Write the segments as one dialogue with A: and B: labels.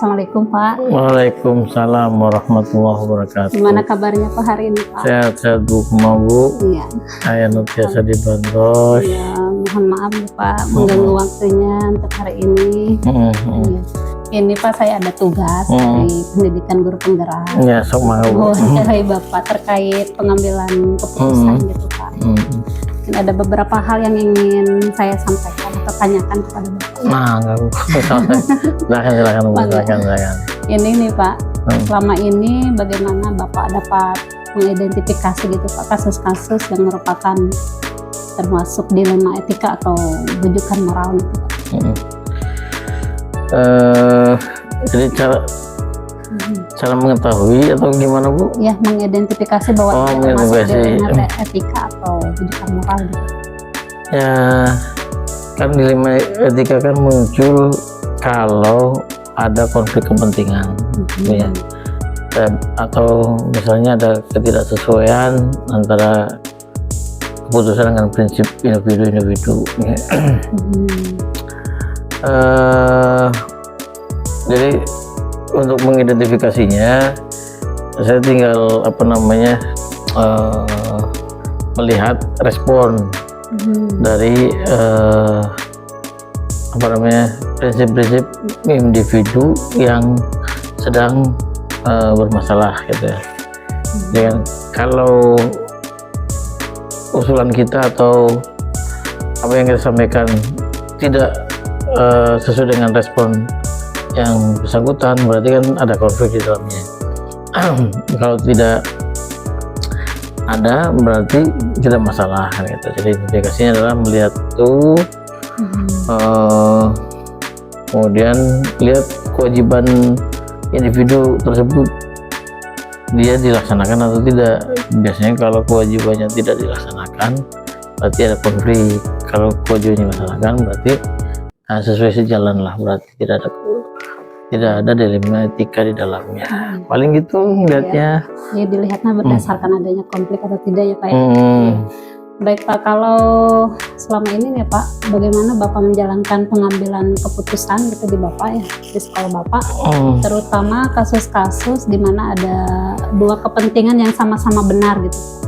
A: Assalamualaikum Pak.
B: Waalaikumsalam warahmatullahi wabarakatuh.
A: Gimana kabarnya Pak hari ini Pak?
B: Sehat-sehat Bu, Bu.
A: Iya.
B: Saya biasa di Bandos.
A: Iya, mohon maaf ya Pak mengganggu waktunya untuk hari ini. Iya. Ini Pak saya ada tugas dari pendidikan guru penggerak.
B: Ya, sama Bu.
A: Dari Bapak terkait pengambilan keputusan gitu Pak. Dan ada beberapa hal yang ingin saya sampaikan atau tanyakan kepada Bapak.
B: Nah, enggak Bu. Silakan Bu, silakan.
A: Ini nih Pak, selama ini bagaimana Bapak dapat mengidentifikasi gitu Pak kasus-kasus yang merupakan termasuk dilema etika atau bujukan moral gitu Pak?
B: Jadi cara mengetahui atau gimana Bu?
A: Ya, mengidentifikasi bahwa dia termasuk dilema etika atau bujukan moral gitu.
B: Ya, kan dilema etika kan muncul kalau ada konflik kepentingan, ya. Atau misalnya ada ketidaksesuaian antara keputusan dengan prinsip individu-individu. Jadi untuk mengidentifikasinya, saya tinggal melihat respon dari prinsip-prinsip individu yang sedang bermasalah gitu ya. Jadi kalau usulan kita atau apa yang kita sampaikan tidak sesuai dengan respon yang bersangkutan, berarti kan ada konflik di dalamnya. Kalau tidak ada, berarti tidak masalah gitu. Jadi identifikasinya adalah melihat itu, kemudian lihat kewajiban individu tersebut dia dilaksanakan atau tidak. Biasanya kalau kewajibannya tidak dilaksanakan, berarti ada konflik. Kalau kewajibannya dilaksanakan, berarti sesuai sejalan lah, berarti tidak ada dilema etika di dalamnya. Paling gitu melihatnya. Ya,
A: dilihatnya berdasarkan adanya konflik atau tidak ya Pak ya. Baik Pak, kalau selama ini ya Pak, bagaimana Bapak menjalankan pengambilan keputusan gitu di Bapak ya, di sekolah Bapak, terutama kasus-kasus di mana ada dua kepentingan yang sama-sama benar gitu,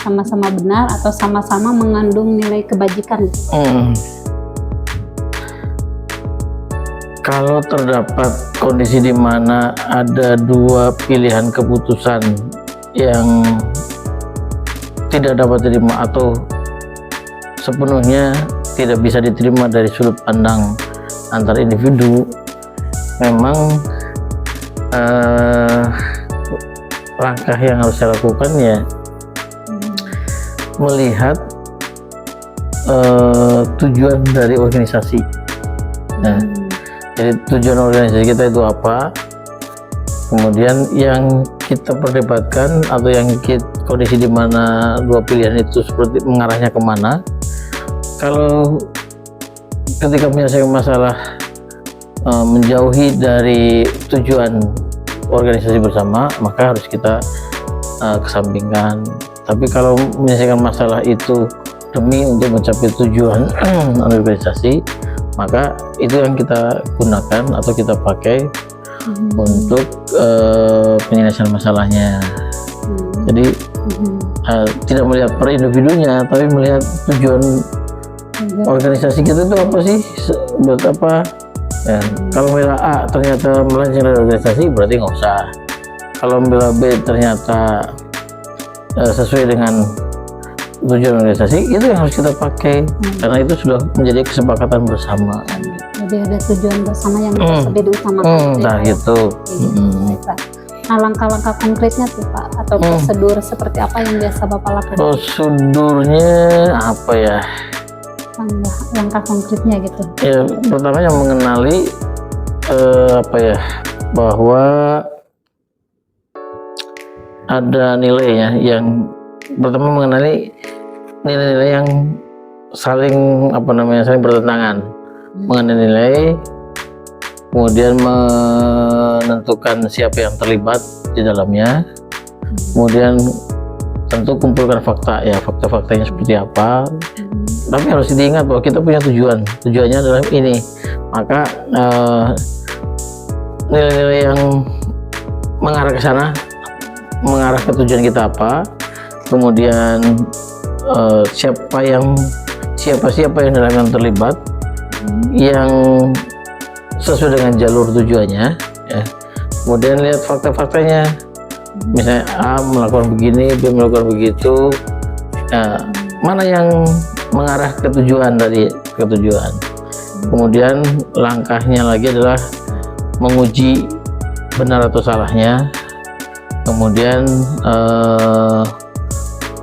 A: sama-sama benar atau sama-sama mengandung nilai kebajikan gitu.
B: Kalau terdapat kondisi di mana ada dua pilihan keputusan yang tidak dapat diterima atau sepenuhnya tidak bisa diterima dari sudut pandang antar individu, memang langkah yang harus saya lakukan ya melihat tujuan dari organisasi. Jadi tujuan organisasi kita itu apa, kemudian yang kita perdebatkan atau yang kondisi di mana dua pilihan itu seperti mengarahnya kemana. Kalau ketika menyelesaikan masalah menjauhi dari tujuan organisasi bersama, maka harus kita kesampingkan. Tapi kalau menyelesaikan masalah itu demi untuk mencapai tujuan organisasi, maka itu yang kita gunakan atau kita pakai untuk penyelesaian masalahnya. Jadi tidak melihat per individunya, tapi melihat tujuan organisasi kita itu apa sih, buat apa ya. Kalau membela A ternyata melenceng dari organisasi, berarti nggak usah. Kalau membela B ternyata sesuai dengan tujuan organisasi, itu yang harus kita pakai, karena itu sudah menjadi kesepakatan bersama.
A: Jadi ada tujuan bersama yang lebih diutamakan.
B: Gitu.
A: Nah, langkah-langkah konkretnya tuh Pak, atau prosedur seperti apa yang biasa Bapak lakukan?
B: Prosedurnya apa ya?
A: Langkah konkretnya gitu.
B: Ya, pertama yang mengenali bahwa ada nilainya. Yang pertama mengenali nilai-nilai yang saling saling bertentangan, mengenai nilai, kemudian menentukan siapa yang terlibat di dalamnya, kemudian tentu kumpulkan fakta ya, fakta-faktanya seperti apa. Tapi harus diingat bahwa kita punya tujuannya adalah ini, maka nilai-nilai yang mengarah ke sana, mengarah ke tujuan kita apa, kemudian siapa yang dalam yang terlibat, yang sesuai dengan jalur tujuannya, ya. Kemudian lihat fakta-faktanya, misalnya A melakukan begini, B melakukan begitu, ya, mana yang mengarah ke tujuan tadi, ke tujuan. Kemudian langkahnya lagi adalah menguji benar atau salahnya. Kemudian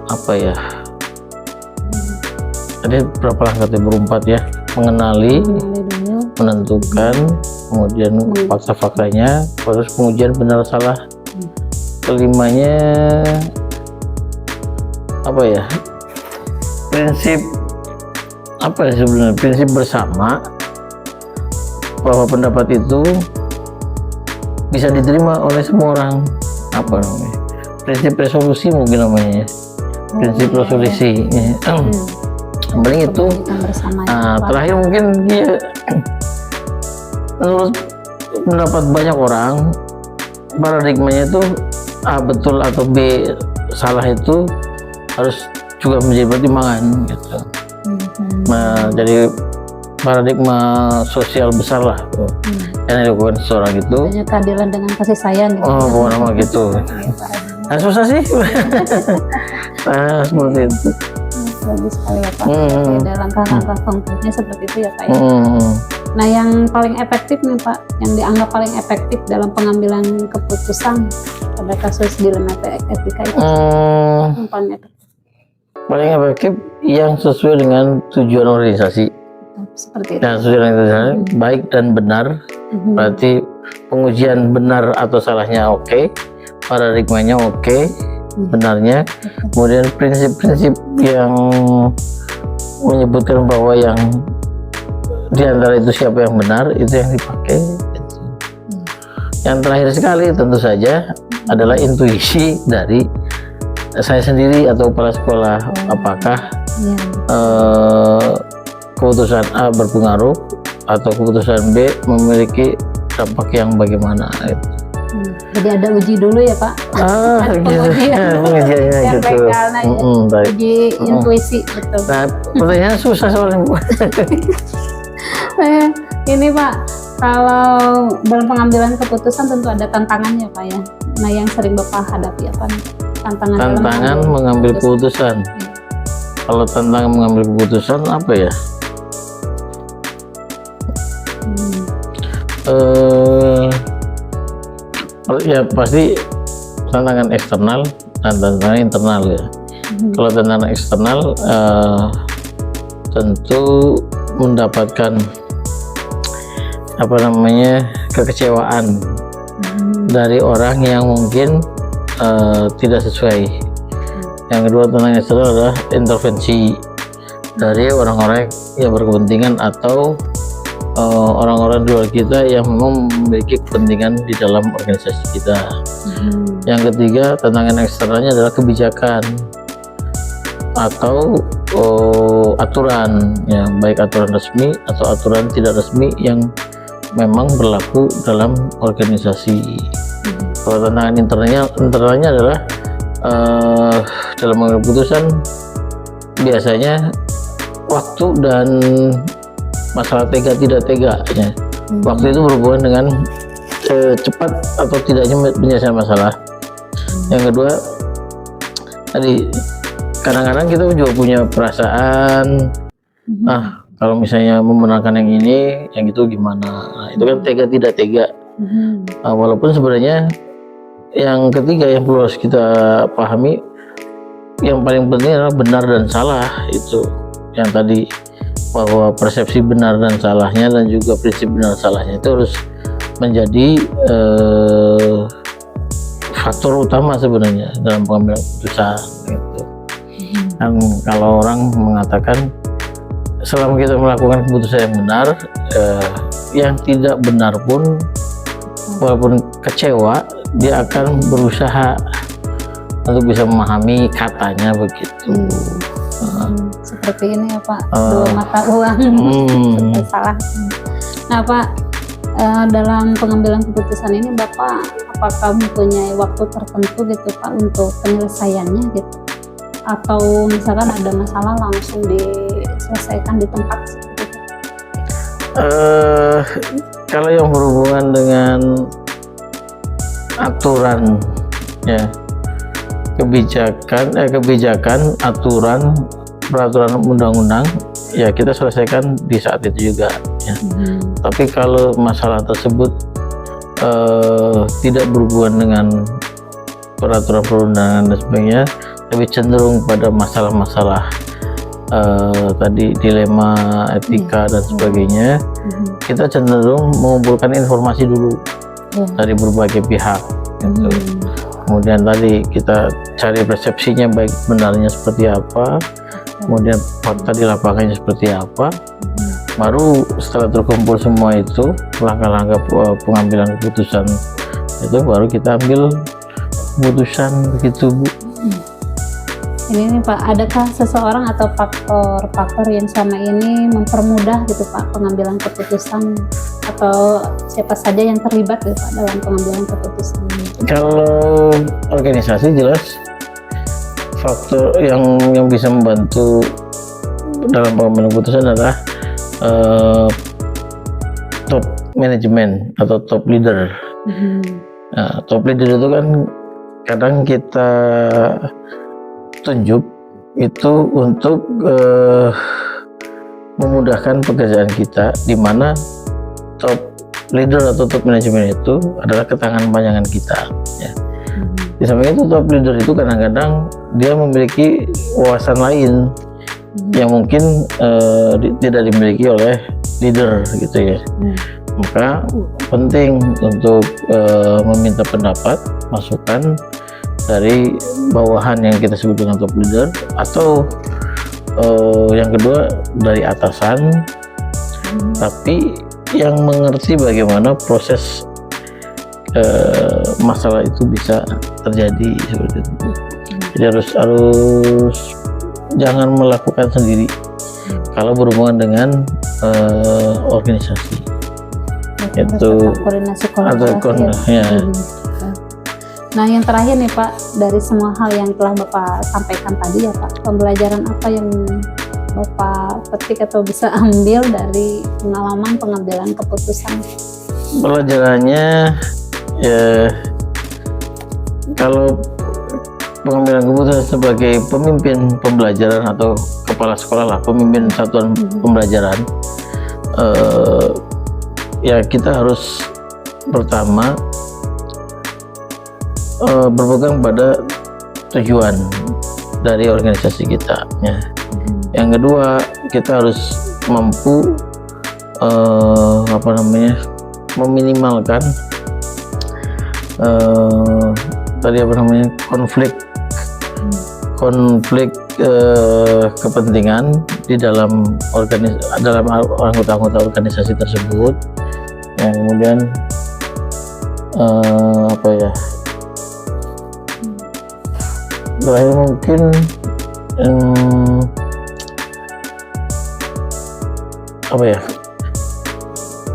B: apa ya? Tadi berapa langkah tadi, berempat ya? Mengenali
A: dulu.
B: menentukan, kemudian fakta-faktanya, terus pengujian benar salah. Kelimanya apa ya, prinsip apa ya sebenarnya, prinsip bersama bahwa pendapat itu bisa diterima oleh semua orang. Apa namanya, prinsip resolusi mungkin namanya, prinsip resolusi. Yang paling itu. Terakhir mungkin dia menurut pendapat banyak orang, paradigmanya itu A betul atau B salah itu harus juga menjadi pertimbangan gitu. Nah, jadi paradigma sosial besar lah yang dilakukan seseorang itu.
A: Banyak keadilan dengan kasih sayang gitu.
B: Oh, bukan nama gitu. Nah, susah sih. Nah, seperti itu.
A: Bagus sekali ya Pak. Ada langkah-langkah konkretnya seperti itu ya Pak ya. Nah, yang paling efektif nih Pak, yang dianggap paling efektif dalam pengambilan keputusan pada kasus dilema etika itu yang paling efektif.
B: Paling efektif yang sesuai dengan tujuan organisasi.
A: Seperti itu.
B: Yang sesuai dengan tujuan, baik dan benar. Berarti pengujian benar atau salahnya oke, paradigmanya oke, benarnya. Kemudian prinsip-prinsip yang menyebutkan bahwa yang di antara itu siapa yang benar, itu yang dipakai. Yang terakhir sekali tentu saja adalah intuisi dari saya sendiri atau kepala sekolah, apakah keputusan A berpengaruh atau keputusan B memiliki dampak yang bagaimana gitu.
A: Jadi ada uji dulu ya Pak.
B: Pengujiannya gitu.
A: Uji intuisi betul.
B: Nah, pertanyaannya susah soalnya.
A: Ini Pak, kalau dalam pengambilan keputusan tentu ada tantangannya Pak ya. Nah, yang sering Bapak hadapi apa nih?
B: Tantangan mengambil keputusan. Kalau tantangan mengambil keputusan apa ya? Ya pasti tantangan eksternal dan tantangan internal ya. Kalau tantangan eksternal tentu mendapatkan apa namanya kekecewaan dari orang yang mungkin tidak sesuai. Yang kedua tantangan eksternal adalah intervensi dari orang-orang yang berkepentingan atau orang-orang di luar kita yang memang memiliki kepentingan di dalam organisasi kita. Yang ketiga tantangan eksternalnya adalah kebijakan atau aturan, ya baik aturan resmi atau aturan tidak resmi yang memang berlaku dalam organisasi. Kalau tantangan internalnya adalah dalam mengambil keputusan biasanya waktu dan masalah tega tidak teganya. Waktu itu berhubungan dengan cepat atau tidaknya penyelesaian masalah. Yang kedua tadi kadang-kadang kita juga punya perasaan kalau misalnya memenangkan yang ini, yang itu gimana. Nah, itu kan tega tidak tega. Walaupun sebenarnya yang ketiga yang perlu harus kita pahami, yang paling penting adalah benar dan salah. Itu yang tadi, bahwa persepsi benar dan salahnya dan juga prinsip benar salahnya itu harus menjadi faktor utama sebenarnya dalam pengambilan keputusan gitu. Dan kalau orang mengatakan selama kita melakukan keputusan yang benar, yang tidak benar pun walaupun kecewa, dia akan berusaha untuk bisa memahami katanya begitu.
A: Seperti ini ya Pak, dua mata uang salah. Nah Pak, dalam pengambilan keputusan ini Bapak apakah mempunyai waktu tertentu gitu Pak untuk penyelesaiannya gitu? Atau misalkan ada masalah langsung diselesaikan di tempat seperti itu?
B: Kalau yang berhubungan dengan aturan ya, kebijakan, aturan, peraturan undang-undang ya kita selesaikan di saat itu juga ya. Tapi kalau masalah tersebut tidak berhubungan dengan peraturan perundangan dan sebagainya, lebih cenderung pada masalah-masalah tadi dilema etika dan sebagainya, kita cenderung mengumpulkan informasi dulu dari berbagai pihak gitu. Kemudian tadi kita cari persepsinya baik benarnya seperti apa, kemudian fakta di lapangannya seperti apa, baru setelah terkumpul semua itu langkah-langkah pengambilan keputusan itu baru kita ambil keputusan begitu Bu.
A: Ini nih Pak, adakah seseorang atau faktor-faktor yang selama ini mempermudah gitu Pak pengambilan keputusan, atau siapa saja yang terlibat gitu Pak dalam pengambilan keputusan?
B: Kalau organisasi jelas faktor yang bisa membantu dalam pengambilan keputusan adalah top manajemen atau top leader. Nah, top leader itu kan kadang kita tunjuk itu untuk memudahkan pekerjaan kita, di mana top leader atau top manajemen itu adalah ketangan panjangan kita ya. Di samping itu top leader itu kadang-kadang dia memiliki wawasan lain yang mungkin tidak dimiliki oleh leader gitu ya. Maka penting untuk meminta pendapat, masukan dari bawahan yang kita sebut dengan top leader, atau yang kedua dari atasan, tapi yang mengerti bagaimana proses masalah itu bisa terjadi seperti itu. Jadi harus jangan melakukan sendiri kalau berhubungan dengan organisasi. Itu
A: koordinasi
B: ya.
A: Nah yang terakhir nih Pak, dari semua hal yang telah Bapak sampaikan tadi ya Pak, pembelajaran apa yang Bapak petik atau bisa ambil dari pengalaman pengambilan keputusan?
B: Pelajarannya ya, kalau pengambilan keputusan sebagai pemimpin pembelajaran atau kepala sekolah lah, pemimpin satuan pembelajaran, ya kita harus pertama berpegang pada tujuan dari organisasi kita ya. Yang kedua, kita harus mampu meminimalkan konflik kepentingan di dalam anggota-anggota organisasi tersebut. Yang kemudian terakhir mungkin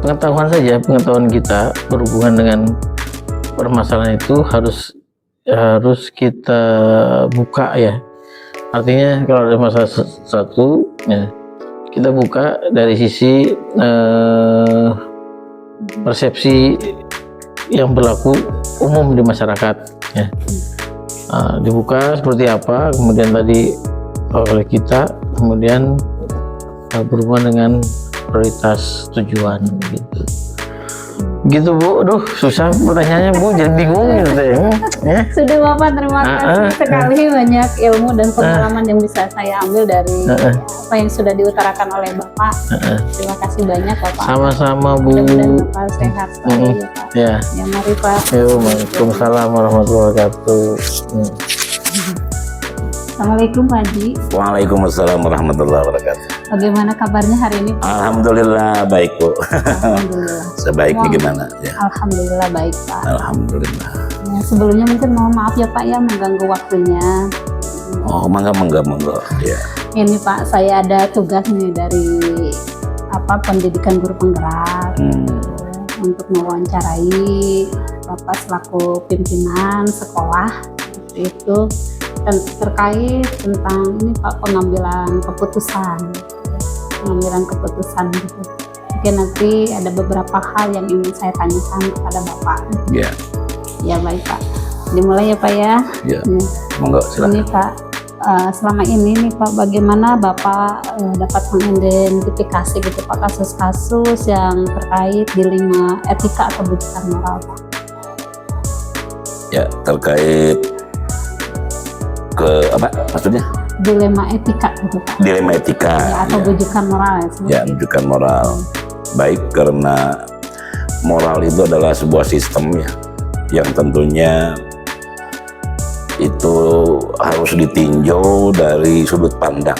B: pengetahuan kita berhubungan dengan permasalahan itu harus kita buka ya. Artinya kalau ada masalah satu ya, kita buka dari sisi persepsi yang berlaku umum di masyarakat ya. Dibuka seperti apa, kemudian tadi oleh kita, kemudian berhubungan dengan prioritas tujuan gitu Bu. Aduh susah pertanyaannya Bu, jadi bingung gitu ya.
A: Sudah Bapak, terima kasih sekali, banyak ilmu dan pengalaman yang bisa saya ambil dari apa yang sudah diutarakan oleh Bapak. Terima kasih banyak Bapak.
B: Sama-sama Bu.
A: Mudah-mudahan Bapak sehat selalu ya Pak.
B: Ya.
A: Ya mari Pak.
B: Waalaikumsalam warahmatullahi wabarakatuh.
A: Assalamualaikum Pak Haji.
C: Waalaikumsalam warahmatullahi wabarakatuh.
A: Bagaimana kabarnya hari ini Pak?
C: Alhamdulillah baik Bu.
A: Alhamdulillah.
C: Sebaiknya gimana ya?
A: Alhamdulillah baik Pak.
C: Alhamdulillah.
A: Ya, sebelumnya mungkin mohon maaf ya Pak ya mengganggu waktunya.
C: Oh mangga ya.
A: Ini Pak, saya ada tugas nih dari pendidikan guru penggerak untuk mewawancarai Bapak selaku pimpinan sekolah seperti itu, dan terkait tentang ini Pak pengambilan keputusan gitu. Mungkin nanti ada beberapa hal yang ingin saya tanyakan kepada Bapak.
C: Ya.
A: Ya baik Pak, dimulai ya Pak ya.
C: Ya. Monggo silakan.
A: Ini Pak, selama ini nih Pak, bagaimana Bapak dapat mengidentifikasi gitu Pak kasus-kasus yang terkait dilema etika atau bujukan moral Pak?
C: Ya, terkait ke apa maksudnya?
A: Dilema etika gitu Pak.
C: Dilema etika.
A: Ya, atau bujukan moral ya.
C: Ya, bujukan moral. Baik, karena moral itu adalah sebuah sistem ya, yang tentunya itu harus ditinjau dari sudut pandang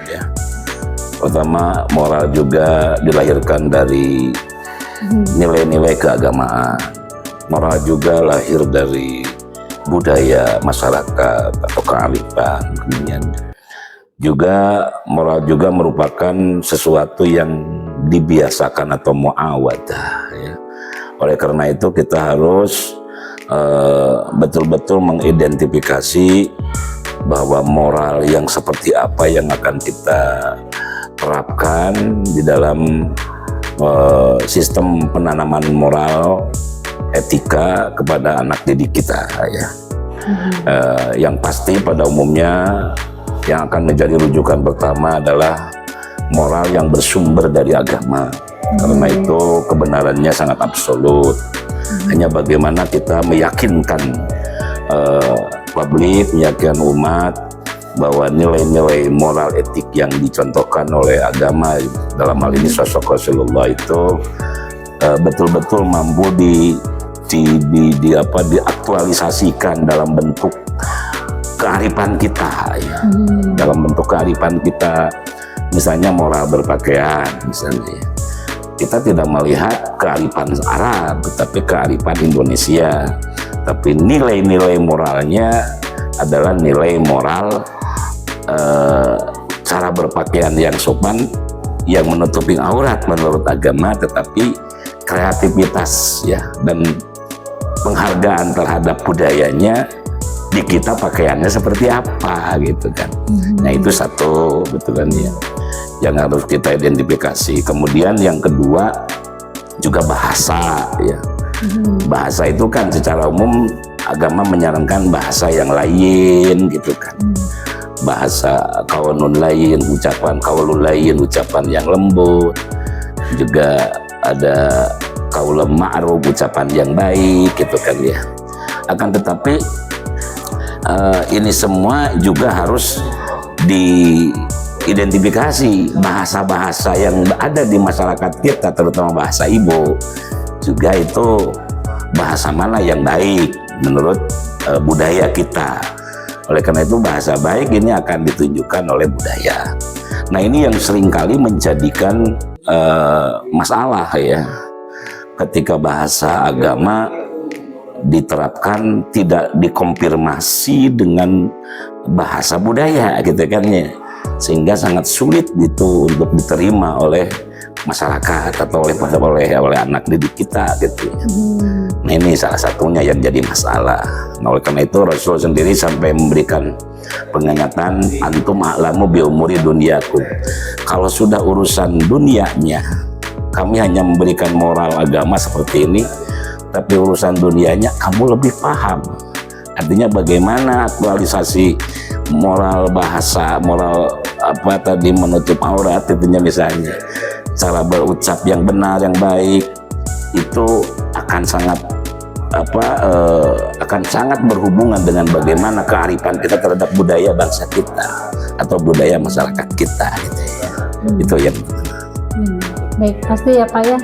C: ya. Pertama, moral juga dilahirkan dari nilai-nilai keagamaan. Moral juga lahir dari budaya masyarakat atau kearifan. Kemudian juga moral juga merupakan sesuatu yang dibiasakan atau muawadah ya. Oleh karena itu kita harus betul-betul mengidentifikasi bahwa moral yang seperti apa yang akan kita terapkan di dalam sistem penanaman moral etika kepada anak didik kita ya. Yang pasti pada umumnya yang akan menjadi rujukan pertama adalah moral yang bersumber dari agama. Karena itu kebenarannya sangat absolut. Hanya bagaimana kita meyakinkan publik, meyakinkan umat bahwa nilai-nilai moral etik yang dicontohkan oleh agama dalam hal ini sosok Rasulullah itu betul-betul mampu diaktualisasikan dalam bentuk kearifan kita ya. Dalam bentuk kearifan kita, misalnya moral berpakaian misalnya, kita tidak melihat kearifan Arab tetapi kearifan Indonesia, tapi nilai-nilai moralnya adalah nilai moral cara berpakaian yang sopan, yang menutupi aurat menurut agama, tetapi kreativitas ya dan penghargaan terhadap budayanya di kita pakaiannya seperti apa gitu kan. Nah itu satu betul kan ya yang harus kita identifikasi. Kemudian yang kedua juga bahasa ya. Bahasa itu kan secara umum agama menyarankan bahasa yang lain gitu kan. Bahasa kaulun lain, ucapan kaulun lain, ucapan yang lembut. Juga ada kaul ma'ruf, ucapan yang baik gitu kan ya. Akan tetapi ini semua juga harus diidentifikasi. Bahasa-bahasa yang ada di masyarakat kita, terutama bahasa ibu, juga itu bahasa mana yang baik menurut budaya kita. Oleh karena itu bahasa baik ini akan ditunjukkan oleh budaya. Nah ini yang seringkali menjadikan masalah ya, ketika bahasa agama diterapkan tidak dikonfirmasi dengan bahasa budaya gitu kan ya, sehingga sangat sulit gitu untuk diterima oleh masyarakat atau oleh anak didik kita gitu. Nah ini salah satunya yang jadi masalah. Nah, oleh karena itu Rasul sendiri sampai memberikan pengingatan, antum a'lamu bi umuri dunyakum. Kalau sudah urusan dunianya, kami hanya memberikan moral agama seperti ini, tapi urusan dunianya kamu lebih paham. Artinya bagaimana aktualisasi moral bahasa, moral apa tadi menutup aurat, itunya misalnya cara berucap yang benar, yang baik, itu akan sangat akan sangat berhubungan dengan bagaimana kearifan kita terhadap budaya bangsa kita atau budaya masyarakat kita gitu ya. Itu yang
A: baik, pasti ya Pak ya,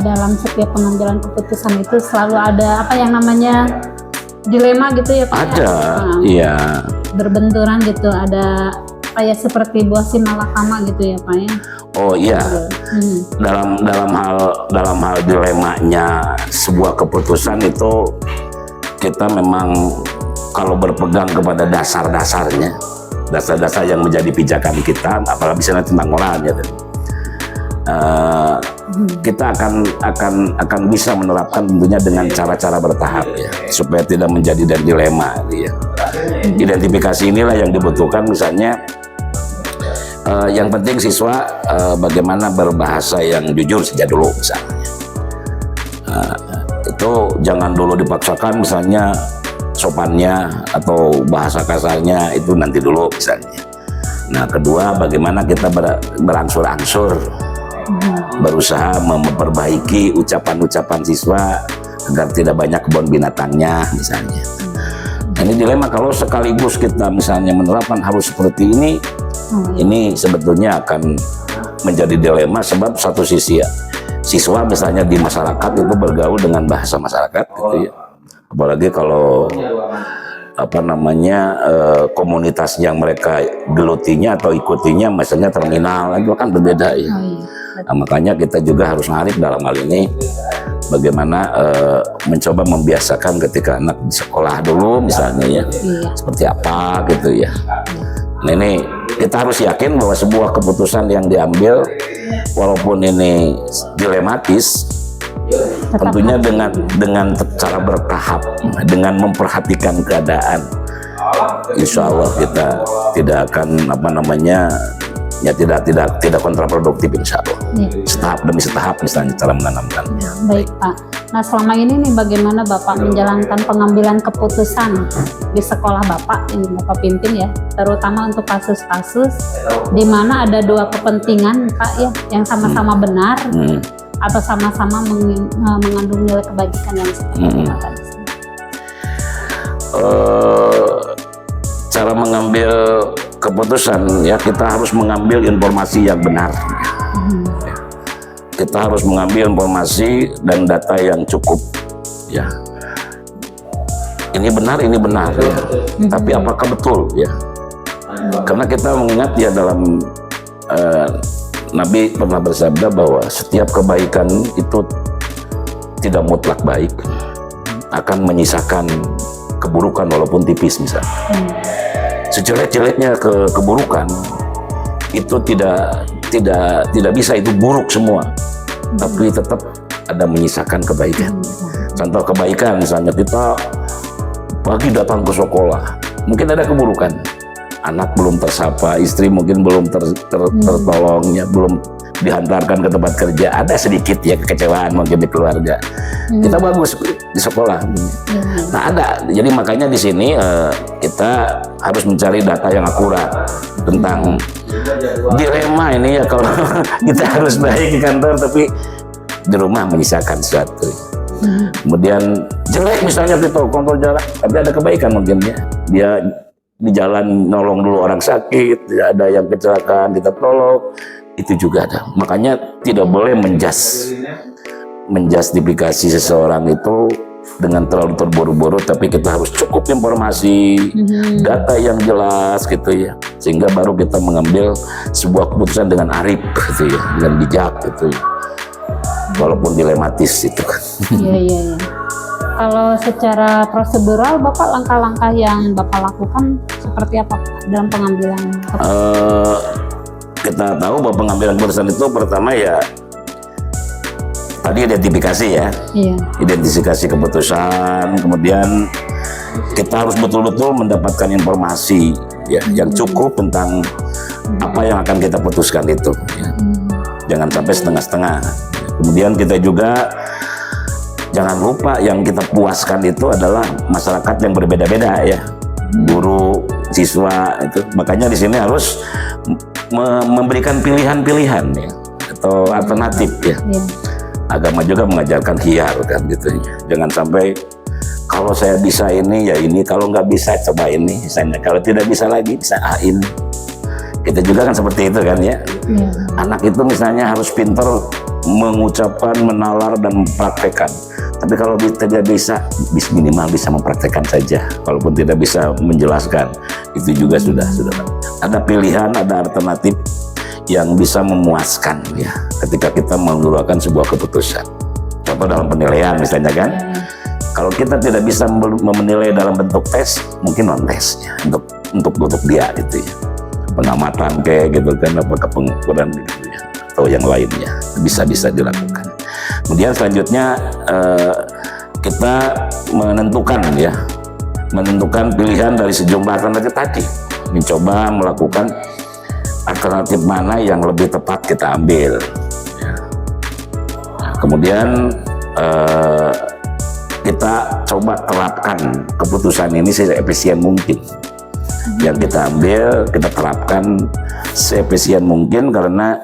A: dalam setiap pengambilan keputusan itu selalu ada apa yang namanya dilema gitu ya Pak.
C: Ada, iya.
A: Berbenturan gitu, ada kayak seperti buah si malakama gitu ya Pak ya.
C: Oh iya. Dalam hal dilemanya sebuah keputusan itu kita memang kalau berpegang kepada dasar-dasarnya, dasar-dasar yang menjadi pijakan kita, apalagi misalnya tentang moralnya, kita akan bisa menerapkan tentunya dengan cara-cara bertahap ya, supaya tidak menjadi dilema ya. Identifikasi inilah yang dibutuhkan, misalnya yang penting siswa bagaimana berbahasa yang jujur sejak dulu misalnya. Itu jangan dulu dipaksakan, misalnya sopannya atau bahasa kasarnya itu nanti dulu misalnya. Nah, kedua, bagaimana kita berangsur-angsur berusaha memperbaiki ucapan-ucapan siswa agar tidak banyak kebun binatangnya misalnya. Nah, ini dilema kalau sekaligus kita misalnya menerapkan harus seperti ini sebetulnya akan menjadi dilema, sebab satu sisi ya, siswa misalnya di masyarakat itu bergaul dengan bahasa masyarakat gitu ya. Apalagi kalau komunitas yang mereka gelutinya atau ikutinya misalnya terminal, itu kan berbeda ya. Nah, makanya kita juga harus narik dalam hal ini bagaimana mencoba membiasakan ketika anak di sekolah dulu misalnya ya, seperti apa gitu ya. Nah, ini kita harus yakin bahwa sebuah keputusan yang diambil walaupun ini dilematis, tentunya dengan cara bertahap, dengan memperhatikan keadaan, insya Allah kita tidak akan tidak kontraproduktif insya Allah. Setahap demi setahap misalnya cara menanamkan.
A: Baik Pak. Nah, selama ini nih bagaimana Bapak menjalankan pengambilan keputusan di sekolah Bapak yang Bapak pimpin ya, terutama untuk kasus-kasus di mana ada dua kepentingan Pak ya, yang sama-sama benar atau sama-sama mengandung nilai kebajikan yang seperti Bapak di sini.
C: Cara mengambil keputusan ya, kita harus mengambil informasi yang benar. Kita harus mengambil informasi dan data yang cukup ya. Ini benar ya. Tapi apakah betul ya? Karena kita mengingat ya dalam Nabi pernah bersabda bahwa setiap kebaikan itu tidak mutlak baik, akan menyisakan keburukan walaupun tipis misalnya. Sejelek-jeleknya keburukan itu tidak bisa itu buruk semua, tapi tetap ada menyisakan kebaikan. Contoh kebaikan misalnya, kita pagi datang ke sekolah, mungkin ada keburukan, anak belum tersapa, istri mungkin belum tertolong ya, belum dihantarkan ke tempat kerja, ada sedikit ya kekecewaan mungkin di keluarga. Kita bagus di sekolah. Nah, ada. Jadi makanya di sini kita harus mencari data yang akurat tentang dilema ini ya, kalau kita harus baik di kantor tapi di rumah menyisakan sesuatu. Kemudian jelek misalnya kita kontrol jarak, tapi ada kebaikan mungkin ya. Dia di jalan nolong dulu orang sakit, ada yang kecelakaan kita tolong, itu juga ada. Makanya tidak boleh menjustifikasi seseorang itu dengan terlalu terburu-buru, tapi kita harus cukup informasi, data yang jelas gitu ya, sehingga baru kita mengambil sebuah keputusan dengan arif gitu ya, dengan bijak gitu ya. Walaupun dilematis itu kan.
A: Iya. Kalau secara prosedural Bapak, langkah-langkah yang Bapak lakukan seperti apa dalam pengambilan keputusan?
C: Kita tahu bahwa pengambilan keputusan itu pertama ya tadi identifikasi ya, identifikasi keputusan, kemudian kita harus betul-betul mendapatkan informasi ya yang cukup tentang apa yang akan kita putuskan itu ya. Jangan sampai setengah-setengah. Kemudian kita juga jangan lupa yang kita puaskan itu adalah masyarakat yang berbeda-beda ya, guru, siswa itu. Makanya di sini harus memberikan pilihan-pilihan ya, atau alternatif ya. Agama juga mengajarkan khiyar kan gitu ya. Jangan sampai kalau saya bisa ini ya ini, kalau nggak bisa coba ini misalnya, kalau tidak bisa lagi bisa ini. Kita juga kan seperti itu kan ya. Anak itu misalnya harus pintar mengucapkan, menalar dan mempraktekkan. Tapi kalau tidak bisa, minimal bisa mempraktekkan saja. Walaupun tidak bisa menjelaskan, itu juga sudah ada pilihan, ada alternatif yang bisa memuaskan ya ketika kita mengeluarkan sebuah keputusan. Contoh dalam penilaian misalnya kan, kalau kita tidak bisa menilai dalam bentuk tes, mungkin non tes ya, untuk dia gitu ya, pengamatan kayak gitu kan, apakah pengukuran gitu ya. atau yang lainnya bisa dilakukan. Kemudian selanjutnya kita menentukan pilihan dari sejumlah alternatif tadi, mencoba melakukan alternatif mana yang lebih tepat kita ambil. Nah, kemudian kita coba terapkan keputusan ini seefisien mungkin. Yang kita ambil, kita terapkan seefisien mungkin, karena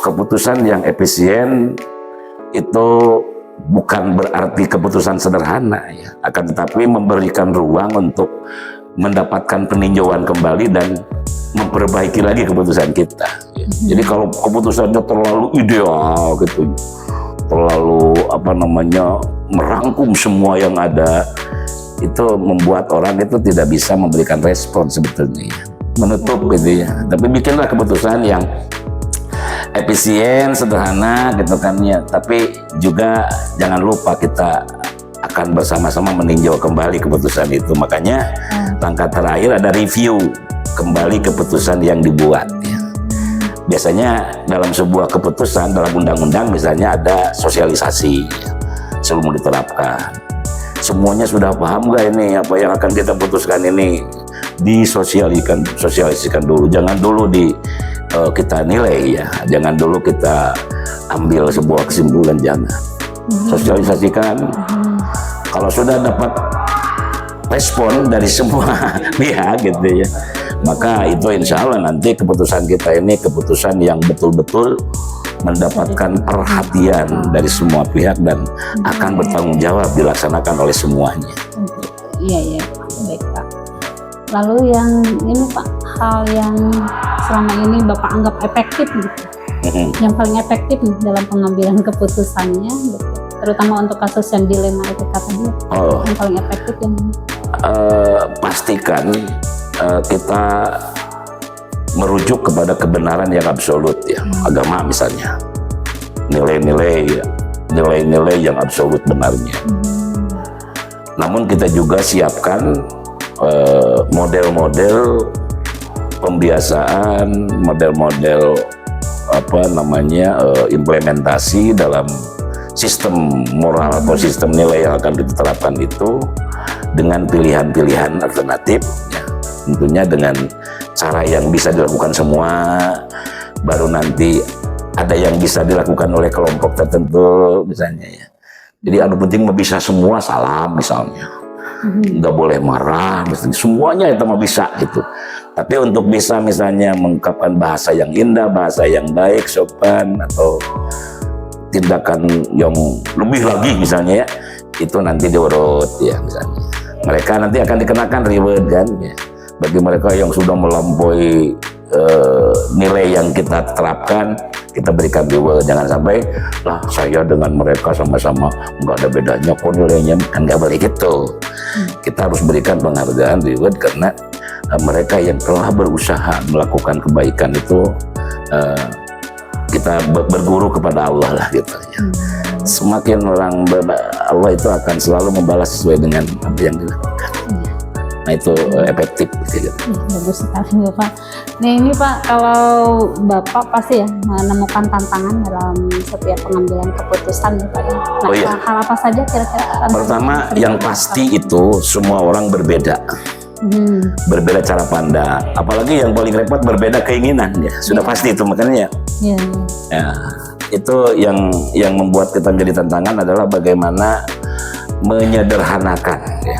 C: keputusan yang efisien itu bukan berarti keputusan sederhana ya, akan tetapi memberikan ruang untuk mendapatkan peninjauan kembali dan memperbaiki lagi keputusan kita. Jadi kalau keputusannya terlalu ideal gitu, terlalu merangkum semua yang ada, itu membuat orang itu tidak bisa memberikan respon sebetulnya, menutup gitu ya. Tapi bikinlah keputusan yang efisien, sederhana gitu kan ya. Tapi juga jangan lupa kita akan bersama-sama meninjau kembali keputusan itu. Makanya langkah terakhir ada review kembali keputusan yang dibuat ya. Biasanya dalam sebuah keputusan, dalam undang-undang misalnya ada sosialisasi ya, sebelum diterapkan. Semuanya sudah paham gak ini apa yang akan kita putuskan ini? Sosialisasikan dulu, jangan dulu kita nilai ya, jangan dulu kita ambil sebuah kesimpulan, jangan. Sosialisasikan. Kalau sudah dapat respon dari semua pihak gitu ya, maka itu insya Allah nanti keputusan kita ini keputusan yang betul-betul mendapatkan perhatian dari semua pihak dan akan bertanggung jawab dilaksanakan oleh semuanya.
A: Iya, baik Pak. Lalu yang ini Pak, hal yang selama ini Bapak anggap efektif gitu, yang paling efektif nih dalam pengambilan keputusannya gitu, terutama untuk kasus yang dilema etika tadi, yang paling efektif yang
C: pastikan kita merujuk kepada kebenaran yang absolut ya, agama misalnya, nilai-nilai yang absolut benarnya. Namun kita juga siapkan model-model pembiasaan, model-model implementasi dalam sistem moral atau sistem nilai yang akan diterapkan itu dengan pilihan-pilihan alternatif ya. Tentunya dengan cara yang bisa dilakukan semua, baru nanti ada yang bisa dilakukan oleh kelompok tertentu misalnya ya. Jadi anu penting bisa semua salam misalnya, nggak boleh marah, semuanya itu mah bisa gitu. Tapi untuk bisa misalnya mengungkapkan bahasa yang indah, bahasa yang baik, sopan, atau tindakan yang lebih lagi misalnya ya, itu nanti diurut ya misalnya. Mereka nanti akan dikenakan reward kan ya. Bagi mereka yang sudah melampaui nilai yang kita terapkan, kita berikan reward. Jangan sampai lah saya dengan mereka sama-sama nggak ada bedanya kok nilainya, kan nggak boleh gitu. Kita harus berikan penghargaan, reward, karena mereka yang telah berusaha melakukan kebaikan itu kita berguru kepada Allah lah gitu ya. Semakin orang Allah itu akan selalu membalas sesuai dengan apa yang dilakukan. Nah itu efektif gitu.
A: Bagus sekali Bapak. Nah ini Pak, kalau Bapak pasti ya menemukan tantangan dalam setiap pengambilan keputusan ya Pak ya. Nah, hal apa saja kira-kira?
C: Pertama yang pasti itu semua orang berbeda. Berbeda cara pandang, apalagi yang paling repot berbeda keinginan ya. Sudah pasti itu, makanya ya, itu yang membuat kita menjadi tantangan adalah bagaimana menyederhanakan ya.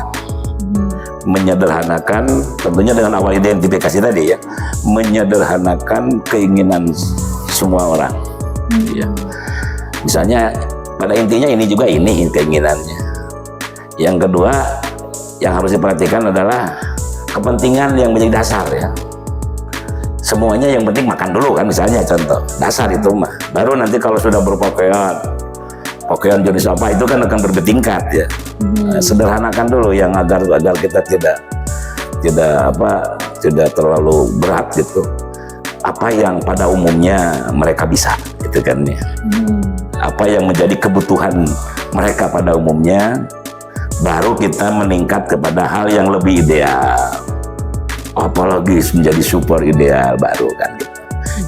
C: Menyederhanakan tentunya dengan awal identifikasi tadi ya, menyederhanakan keinginan semua orang ya. Misalnya pada intinya ini juga ini keinginannya. Yang kedua yang harus diperhatikan adalah kepentingan yang menjadi dasar ya. Semuanya yang penting makan dulu kan misalnya, contoh dasar itu mah, baru nanti kalau sudah berpakaian jenis apa itu kan akan bertingkat ya. Sederhanakan dulu yang agar kita tidak terlalu berat gitu. Apa yang pada umumnya mereka bisa gitu kan ya. Apa yang menjadi kebutuhan mereka pada umumnya, baru kita meningkat kepada hal yang lebih ideal, apalagi menjadi super ideal baru kan gitu.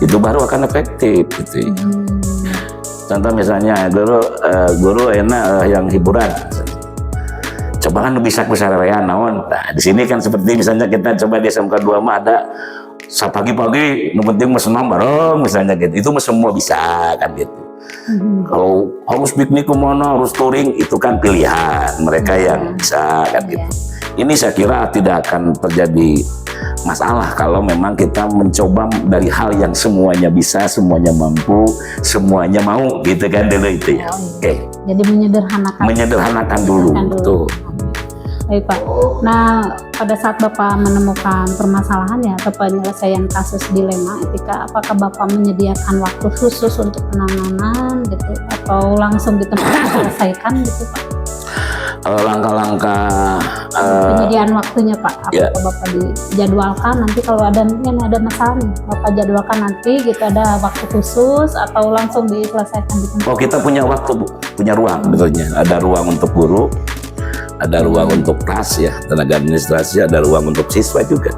C: itu baru akan efektif gitu. Contoh misalnya guru enak yang hiburan, coba kan bisa kesarean naon. Nah di sini kan seperti misalnya kita coba di SMK 2 mah ada pagi-pagi, yang penting senam bareng misalnya gitu, itu semua bisa kan gitu. Kalau harus piknik kemana, harus touring, itu kan pilihan mereka yang bisa kan gitu. Ini saya kira tidak akan terjadi masalah kalau memang kita mencoba dari hal yang semuanya bisa, semuanya mampu, semuanya mau gitu kan dulu itu ya. Oke.
A: Jadi
C: menyederhanakan dulu. Tuh.
A: Baik Pak. Nah pada saat Bapak menemukan permasalahan ya atau penyelesaian kasus dilema etika, apakah Bapak menyediakan waktu khusus untuk penanganan gitu atau langsung di tempat diselesaikan gitu Pak?
C: Langkah-langkah
A: penyediaan waktunya Pak, apakah Bapak dijadwalkan nanti kalau ada masalah nih, Bapak jadwalkan nanti gitu ada waktu khusus atau langsung diselesaikan di tempat?
C: Oh kita punya waktu Bu, punya ruang betulnya, ada ruang untuk guru, ada ruang untuk kelas ya, tenaga administrasi, ada ruang untuk siswa juga.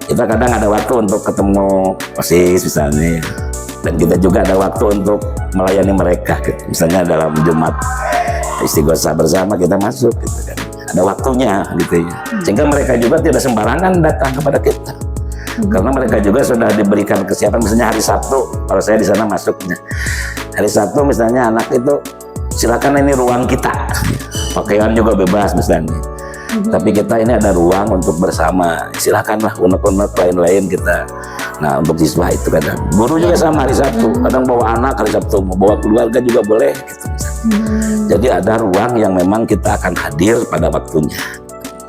C: Kita kadang ada waktu untuk ketemu OSIS misalnya, dan kita juga ada waktu untuk melayani mereka gitu. Misalnya dalam Jumat Istighosah bersama kita masuk gitu kan, ada waktunya gitu ya, sehingga mereka juga tidak sembarangan datang kepada kita, karena mereka juga sudah diberikan kesiapan. Misalnya hari Sabtu, kalau saya di sana masuknya hari Sabtu misalnya, anak itu silakan ini ruang kita, pakaian juga bebas misalnya, tapi kita ini ada ruang untuk bersama, silakanlah unek-unek lain-lain kita. Nah untuk siswa itu kadang guru juga sama hari Sabtu, kadang bawa anak hari Sabtu, mau bawa keluarga juga boleh gitu. Jadi ada ruang yang memang kita akan hadir pada waktunya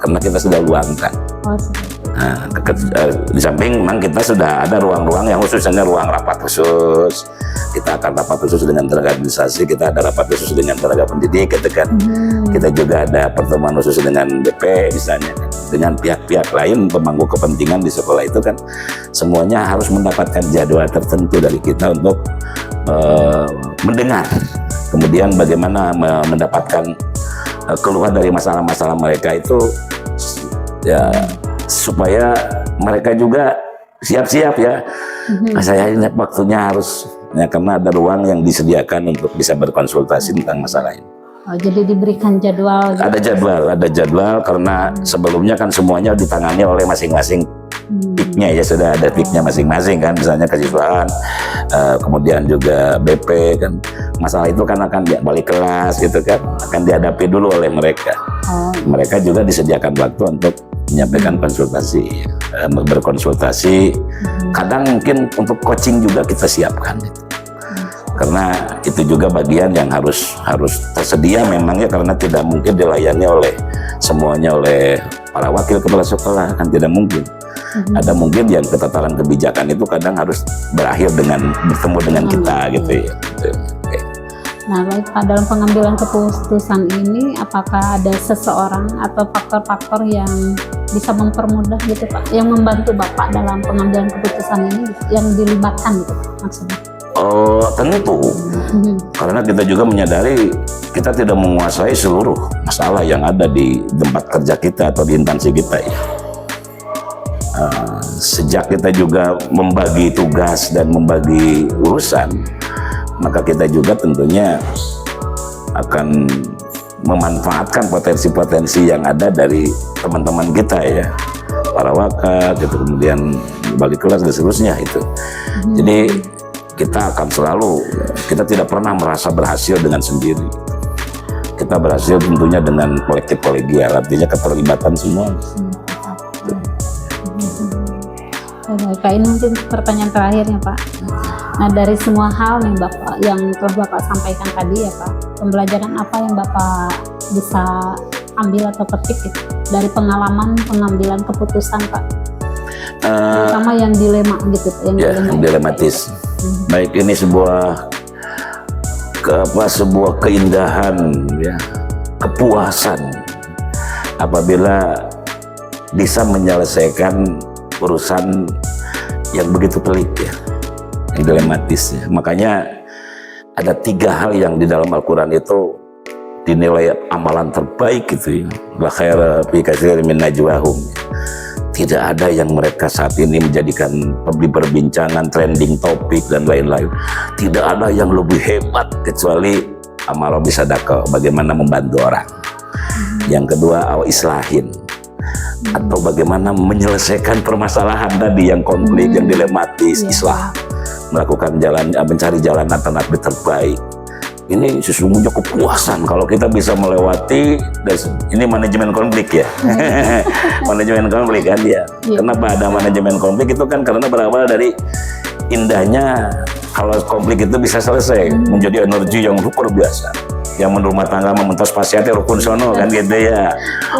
C: karena kita sudah luangkan. Nah, di samping memang kita sudah ada ruang-ruang yang khususnya ruang rapat khusus. Kita akan rapat khusus dengan tenaga administrasi, kita ada rapat khusus dengan tenaga pendidik gitu kan. Kita juga ada pertemuan khusus dengan BP misalnya, dengan pihak-pihak lain pemangku kepentingan di sekolah itu kan, semuanya harus mendapatkan jadwal tertentu dari kita untuk mendengar, kemudian bagaimana mendapatkan keluhan dari masalah-masalah mereka itu ya, supaya mereka juga siap-siap ya. Saya ingat waktunya harus ya, karena ada ruang yang disediakan untuk bisa berkonsultasi tentang masalah ini.
A: Oh, jadi diberikan jadwal gitu.
C: Ada jadwal karena sebelumnya kan semuanya ditangani oleh masing-masing piknya ya, sudah ada piknya masing-masing kan, misalnya kesiswaan, kemudian juga BP kan, masalah itu kan akan balik kelas gitu kan, akan dihadapi dulu oleh mereka. Mereka juga disediakan waktu untuk menyampaikan konsultasi, berkonsultasi. Kadang mungkin untuk coaching juga kita siapkan gitu. Karena itu juga bagian yang harus tersedia memangnya, karena tidak mungkin dilayani oleh semuanya oleh para wakil kepala sekolah, kan tidak mungkin. Ada mungkin yang ketataran kebijakan itu kadang harus berakhir dengan bertemu dengan kita gitu ya. Okay.
A: Nah baik Pak, dalam pengambilan keputusan ini apakah ada seseorang atau faktor-faktor yang bisa mempermudah gitu Pak, yang membantu Bapak dalam pengambilan keputusan ini yang dilibatkan gitu Pak maksudnya?
C: Oh tentu, karena kita juga menyadari kita tidak menguasai seluruh masalah yang ada di tempat kerja kita atau di instansi kita ya. Sejak kita juga membagi tugas dan membagi urusan, maka kita juga tentunya akan memanfaatkan potensi-potensi yang ada dari teman-teman kita ya, para wakil gitu, kemudian bagi kelas dan seterusnya itu. Jadi kita akan selalu, kita tidak pernah merasa berhasil dengan sendiri. Kita berhasil tentunya dengan kolektif kolegial, artinya keterlibatan semua.
A: Pak, ini mungkin pertanyaan terakhirnya Pak. Nah dari semua hal nih Bapak yang telah Bapak sampaikan tadi ya Pak, pembelajaran apa yang Bapak bisa ambil atau petik gitu, dari pengalaman pengambilan keputusan Pak? Terutama yang dilema gitu, yang
C: dilematis. Baik, ini sebuah keindahan ya, kepuasan apabila bisa menyelesaikan urusan yang begitu pelik ya, yang dilematis ya. Makanya ada 3 hal yang di dalam Al-Quran itu dinilai amalan terbaik gitu ya. La khaira fi katsirin min najwahum. Tidak ada yang mereka saat ini menjadikan perbincangan, trending topik dan lain-lain. Tidak ada yang lebih hebat kecuali amal robi sadaqah, bagaimana membantu orang. Yang kedua, islahin, atau bagaimana menyelesaikan permasalahan tadi yang konflik, yang dilematis, islah, melakukan jalan, mencari jalan alternatif terbaik. Ini sesungguhnya kepuasan kalau kita bisa melewati. Ini manajemen konflik ya. Manajemen konflik kan ya. Kenapa ada manajemen konflik itu kan karena berawal dari indahnya kalau konflik itu bisa selesai menjadi energi yang luar biasa. Yang menurut tangga mementos pasiatnya rukun sono kan gitu ya.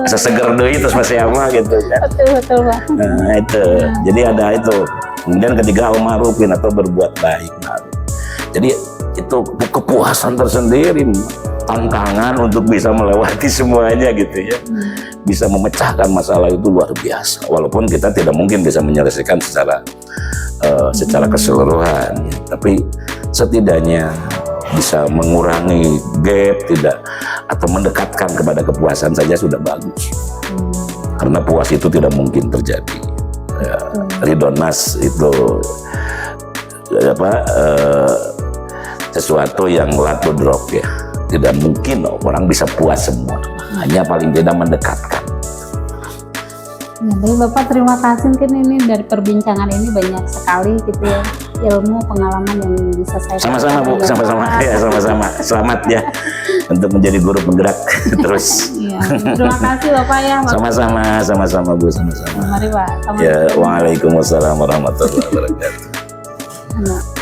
C: Seseger deui terus masih apa gitu kan.
A: Betul Pak.
C: Nah itu. Jadi ada itu. Kemudian ketiga al-ma'rufin atau berbuat baik. Jadi itu kepuasan tersendiri, tantangan untuk bisa melewati semuanya gitu ya. Bisa memecahkan masalah itu luar biasa. Walaupun kita tidak mungkin bisa menyelesaikan secara keseluruhan, ya. Tapi setidaknya bisa mengurangi gap tidak atau mendekatkan kepada kepuasan saja sudah bagus. Karena puas itu tidak mungkin terjadi. Ya, Ridhonas itu sesuatu yang latu drop ya, tidak mungkin orang bisa puas semua, hanya paling tidak mendekatkan.
A: Ya, baik Bapak, terima kasih. Mungkin ini dari perbincangan ini banyak sekali gitu ya, ilmu pengalaman yang bisa saya
C: Sama-sama Bu, sama-sama ya, sama-sama. Selamat ya untuk menjadi guru penggerak terus.
A: Ya, terima kasih Bapak ya.
C: Sama-sama Bu, sama-sama.
A: Mari Pak.
C: Ya, waalaikumsalam warahmatullahi wabarakatuh.